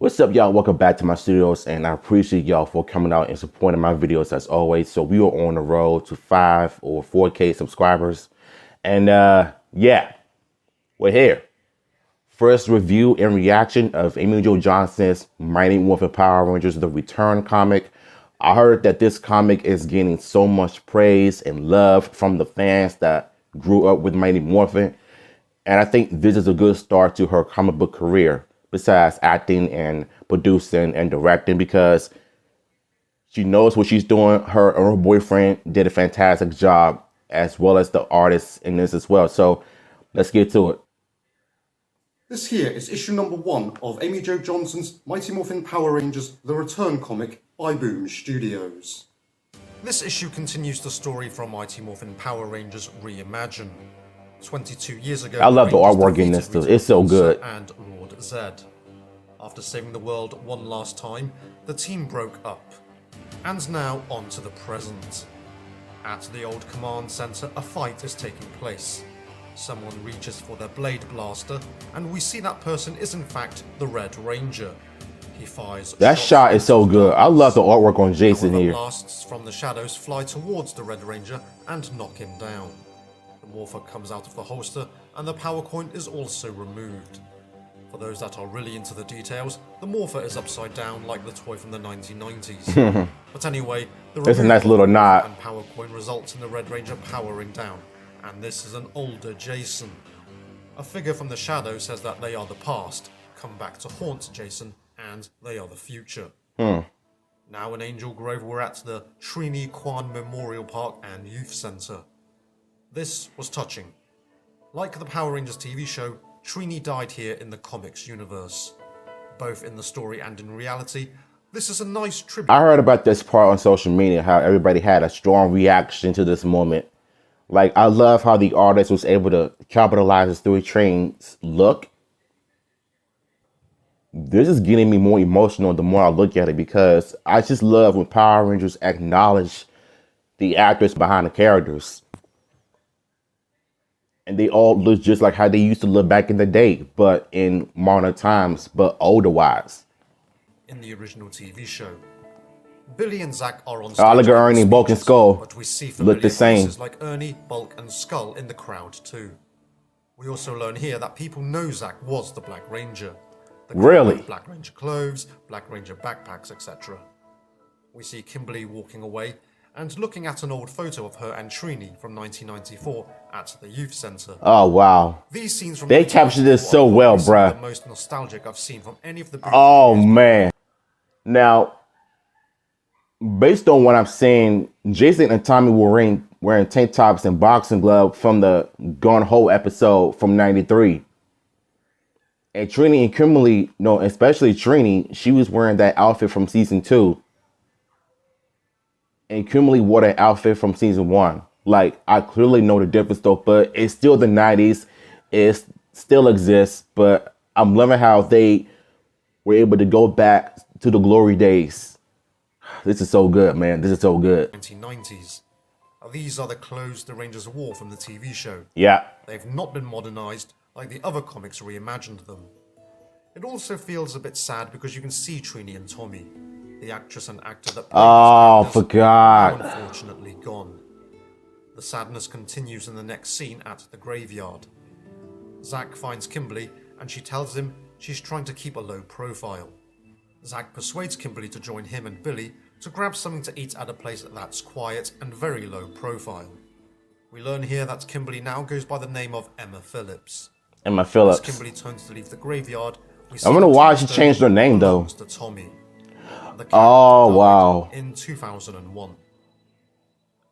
What's up, y'all? Welcome back to my studios, and I appreciate y'all for coming out and supporting my videos as always. So we are on the road to 5 or 4K subscribers, and yeah, we're here. First review and reaction of Amy Jo Johnson's Mighty Morphin Power Rangers: The Return comic. I heard that this comic is getting so much praise and love from the fans that grew up with Mighty Morphin, and I think this is a good start to her comic book career, besides acting and producing and directing, because she knows what she's doing. Her and her boyfriend did a fantastic job, as well as the artists in this as well. So let's get to it. This here is issue number 1 of Amy Jo Johnson's Mighty Morphin Power Rangers: The Return comic by Boom Studios. This issue continues the story from Mighty Morphin Power Rangers Reimagined. 22 years ago, I love the Rangers artwork in this too. It's so good. And Lord Zed. After saving the world one last time, the team broke up. And now on to the present. At the old command center, a fight is taking place. Someone reaches for their blade blaster, and we see that person is in fact the Red Ranger. He fires. That shot is so good. I love the artwork on Jason here. Blasts from the shadows fly towards the Red Ranger and knock him down. The morpher comes out of the holster, and the power coin is also removed. For those that are really into the details, the morpher is upside down like the toy from the 1990s. But anyway, it's a nice little nod. And power coin results in the Red Ranger powering down, and this is an older Jason. A figure from the shadow says that they are the past, come back to haunt Jason, and they are the future. Now in Angel Grove, we're at the Trini Kwan Memorial Park and Youth Center. This was touching. Like the Power Rangers TV show, Trini died here in the comics universe. Both in the story and in reality, this is a nice tribute. I heard about this part on social media, how everybody had a strong reaction to this moment. Like, I love how the artist was able to capitalize through Trini's look. This is getting me more emotional the more I look at it, because I just love when Power Rangers acknowledge the actors behind the characters. And they all look just like how they used to look back in the day, but in modern times, but older wise. In the original TV show, Billy and Zach are on stage. Look at Ernie, Bulk, and Skull. But we see look the same. Like Ernie, Bulk, and Skull in the crowd too. We also learn here that people know Zach was the Black Ranger. Really? Black Ranger clothes, Black Ranger backpacks, etc. We see Kimberly walking away and looking at an old photo of her and Trini from 1994 at the youth center. Oh wow! These scenes from they captured this so well, bruh. The most nostalgic I've seen from any of the. Oh man! Now, based on what I'm saying, Jason and Tommy were wearing tank tops and boxing gloves from the Gone Ho episode from '93. And Trini and Kimberly, no, especially Trini, she was wearing that outfit from season 2. And Kimberly wore that outfit from season 1. Like, I clearly know the difference though, but it's still the 90s. It still exists, but I'm loving how they were able to go back to the glory days. This is so good, man. This is so good. 1990s. These are the clothes the Rangers wore from the TV show. Yeah. They've not been modernized like the other comics reimagined them. It also feels a bit sad because you can see Trini and Tommy, the actress and actor that played forgot. Unfortunately gone. The sadness continues in the next scene at the graveyard. Zach finds Kimberly and she tells him she's trying to keep a low profile. Zach persuades Kimberly to join him and Billy to grab something to eat at a place that's quiet and very low profile. We learn here that Kimberly now goes by the name of Emma Phillips. Emma Phillips. As Kimberly turns to leave the graveyard, we see I wonder why she changed her name though. To Tommy. Oh wow! In 2001.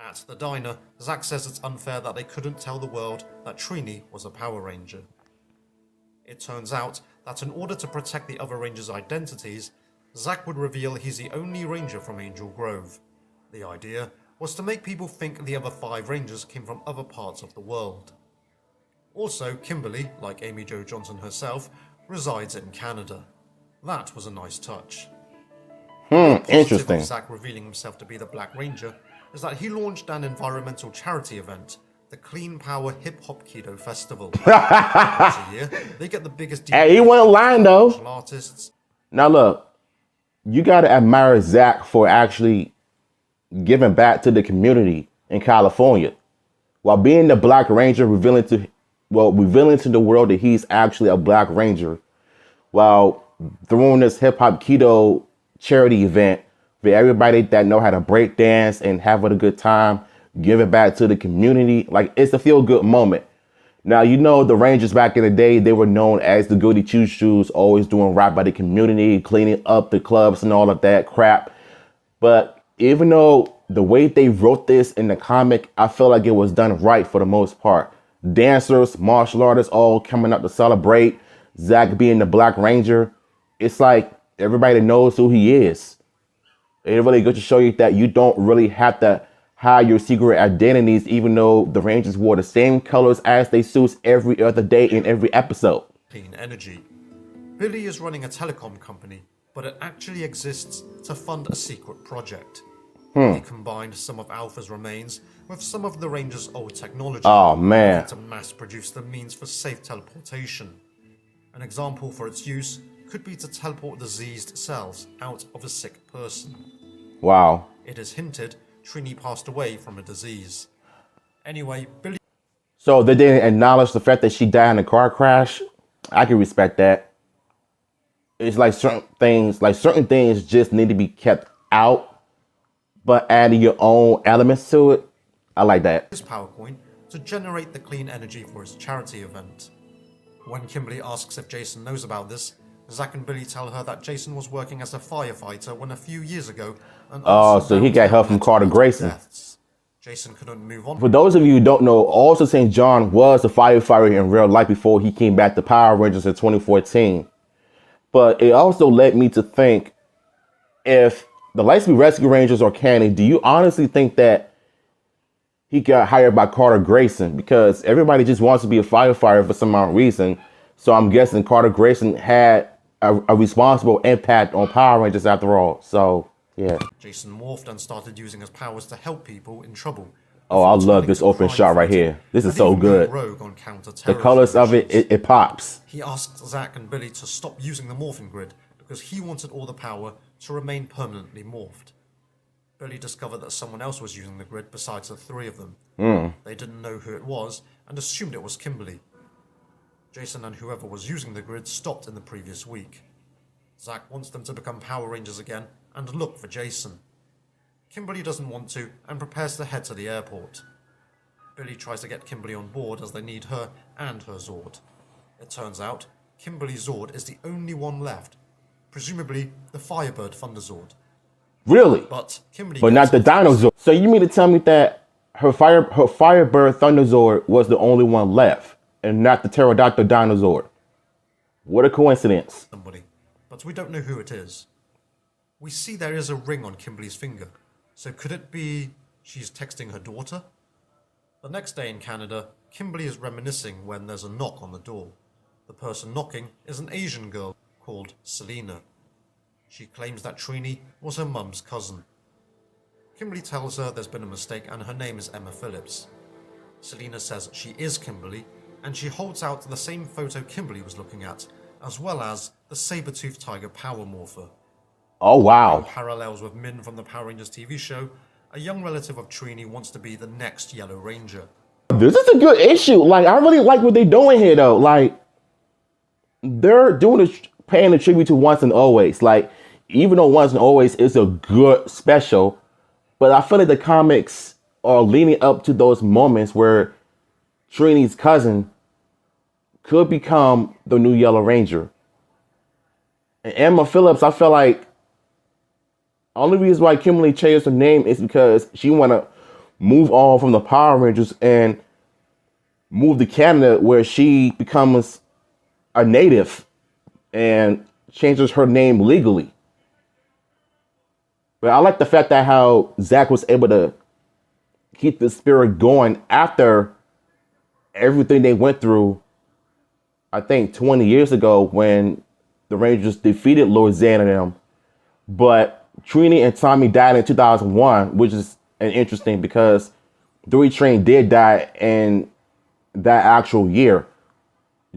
At the diner, Zach says it's unfair that they couldn't tell the world that Trini was a Power Ranger. It turns out that in order to protect the other Rangers' identities, Zach would reveal he's the only Ranger from Angel Grove. The idea was to make people think the other 5 Rangers came from other parts of the world. Also, Kimberly, like Amy Jo Johnson herself, resides in Canada. That was a nice touch. Interesting. Zach revealing himself to be the Black Ranger is that he launched an environmental charity event, the Clean Power Hip Hop Keto Festival. Once a year, they get the biggest. Hey, he wasn't lying though. Artists, Now look, you gotta admire Zach for actually giving back to the community in California while being the Black Ranger, revealing to the world that he's actually a Black Ranger, while throwing this hip hop keto charity event for everybody that know how to break dance and have a good time, give it back to the community. Like, it's a feel good moment. Now, you know, the Rangers back in the day, they were known as the goody two shoes, always doing right by the community, cleaning up the clubs and all of that crap. But even though the way they wrote this in the comic, I feel like it was done right for the most part. Dancers, martial artists all coming up to celebrate. Zach being the Black Ranger. It's like everybody knows who he is. It really good to show you that you don't really have to hide your secret identities, even though the Rangers wore the same colors as they suits every other day in every episode. Clean energy. Billy is running a telecom company, but it actually exists to fund a secret project. He combined some of Alpha's remains with some of the Rangers' old technology. Oh man. To mass produce the means for safe teleportation. An example for its use could be to teleport diseased cells out of a sick person. Wow. It is hinted Trini passed away from a disease. Anyway, Billy... So they didn't acknowledge the fact that she died in a car crash? I can respect that. It's like certain things just need to be kept out, but adding your own elements to it, I like that. His PowerPoint to generate the clean energy for his charity event. When Kimberly asks if Jason knows about this, Zach and Billy tell her that Jason was working as a firefighter when a few years ago... so he got help from Carter Grayson. Deaths. Jason couldn't move on. For those of you who don't know, also St. John was a firefighter in real life before he came back to Power Rangers in 2014. But it also led me to think, if the Lightspeed Rescue Rangers are canon, do you honestly think that he got hired by Carter Grayson? Because everybody just wants to be a firefighter for some odd reason. So I'm guessing Carter Grayson had a responsible impact on Power Rangers after all. So, yeah. Jason morphed and started using his powers to help people in trouble. Oh, I love this open shot right here. This is so good. The colors of it, it pops. He asked Zach and Billy to stop using the Morphin grid because he wanted all the power to remain permanently morphed. Billy discovered that someone else was using the grid besides the three of them. They didn't know who it was and assumed it was Kimberly. Jason and whoever was using the grid stopped in the previous week. Zach wants them to become Power Rangers again and look for Jason. Kimberly doesn't want to and prepares to head to the airport. Billy tries to get Kimberly on board as they need her and her Zord. It turns out Kimberly's Zord is the only one left, presumably the Firebird Thunder Zord. Really? But not the Dino Zord. So you mean to tell me that her Firebird Thunder Zord was the only one left, and not the Pterodactyl Dino Zord? What a coincidence. But we don't know who it is. We see there is a ring on Kimberly's finger, so could it be she's texting her daughter? The next day in Canada, Kimberly is reminiscing when there's a knock on the door. The person knocking is an Asian girl called Selena. She claims that Trini was her mum's cousin. Kimberly tells her there's been a mistake and her name is Emma Phillips. Selena says she is Kimberly, and she holds out the same photo Kimberly was looking at, as well as the saber-toothed tiger Power Morpher. Oh, wow. In parallels with Min from the Power Rangers TV show, a young relative of Trini wants to be the next Yellow Ranger. This is a good issue. Like, I really like what they're doing here, though. Like, they're paying a tribute to Once and Always. Like, even though Once and Always is a good special, but I feel like the comics are leading up to those moments where Trini's cousin could become the new Yellow Ranger. And Emma Phillips, I feel like only reason why Kimberly changed her name is because she want to move on from the Power Rangers and move to Canada, where she becomes a native and changes her name legally. But I like the fact that how Zach was able to keep the spirit going after everything they went through, I think 20 years ago when the Rangers defeated Lord Zan and them. But Trini and Tommy died in 2001, which is interesting because Dewey Train did die in that actual year.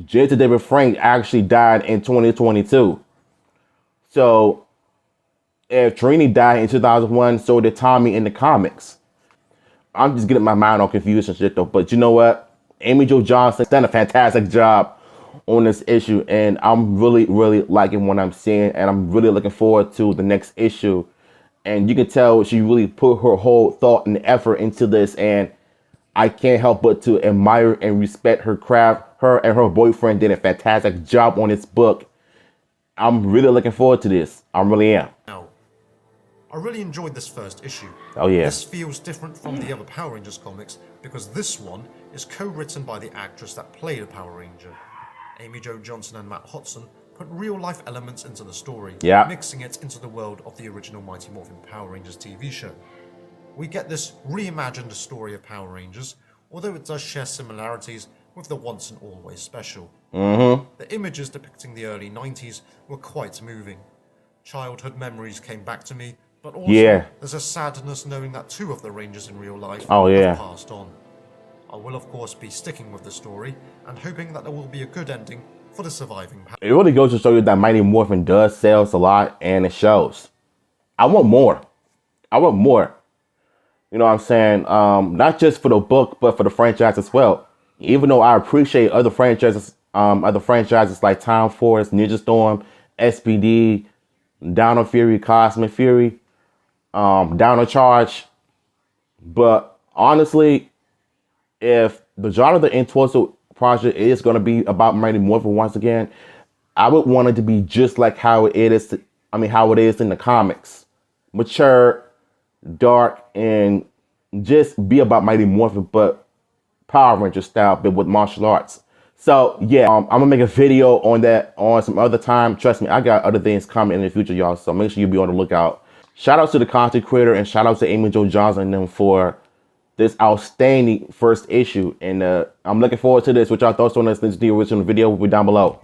Jason David Frank actually died in 2022. So if Trini died in 2001, so did Tommy in the comics. I'm just getting my mind all confused and shit though. But you know what? Amy Jo Johnson's done a fantastic job on this issue, and I'm really, really liking what I'm seeing, and I'm really looking forward to the next issue. And you can tell she really put her whole thought and effort into this, and I can't help but to admire and respect her craft. Her and her boyfriend did a fantastic job on this book. I'm really looking forward to this. I really am. Now, I really enjoyed this first issue. Oh yeah. This feels different from the other Power Rangers comics because this one is co-written by the actress that played a Power Ranger. Amy Jo Johnson and Matt Hodson put real-life elements into the story, mixing it into the world of the original Mighty Morphin Power Rangers TV show. We get this reimagined story of Power Rangers, although it does share similarities with the Once and Always special. The images depicting the early 90s were quite moving. Childhood memories came back to me, but also there's a sadness knowing that two of the Rangers in real life have passed on. I will of course be sticking with the story and hoping that there will be a good ending for the surviving Power. It really goes to show you that Mighty Morphin does sell a lot, and it shows. I want more. I want more. You know what I'm saying? Not just for the book, but for the franchise as well. Even though I appreciate other franchises like Time Force, Ninja Storm, SPD, Dino Fury, Cosmic Fury, Dino Charge. But honestly, if the genre of the N-Torso project is going to be about Mighty Morphin once again, I would want it to be just like how it is. How it is in the comics, mature, dark, and just be about Mighty Morphin, but Power Ranger style, but with martial arts. So yeah, I'm gonna make a video on that on some other time. Trust me, I got other things coming in the future, y'all. So make sure you be on the lookout. Shout out to the content creator and shout out to Amy Jo Johnson and them for this outstanding first issue. And I'm looking forward to this. What y'all thoughts on this? Link to the original video will be down below.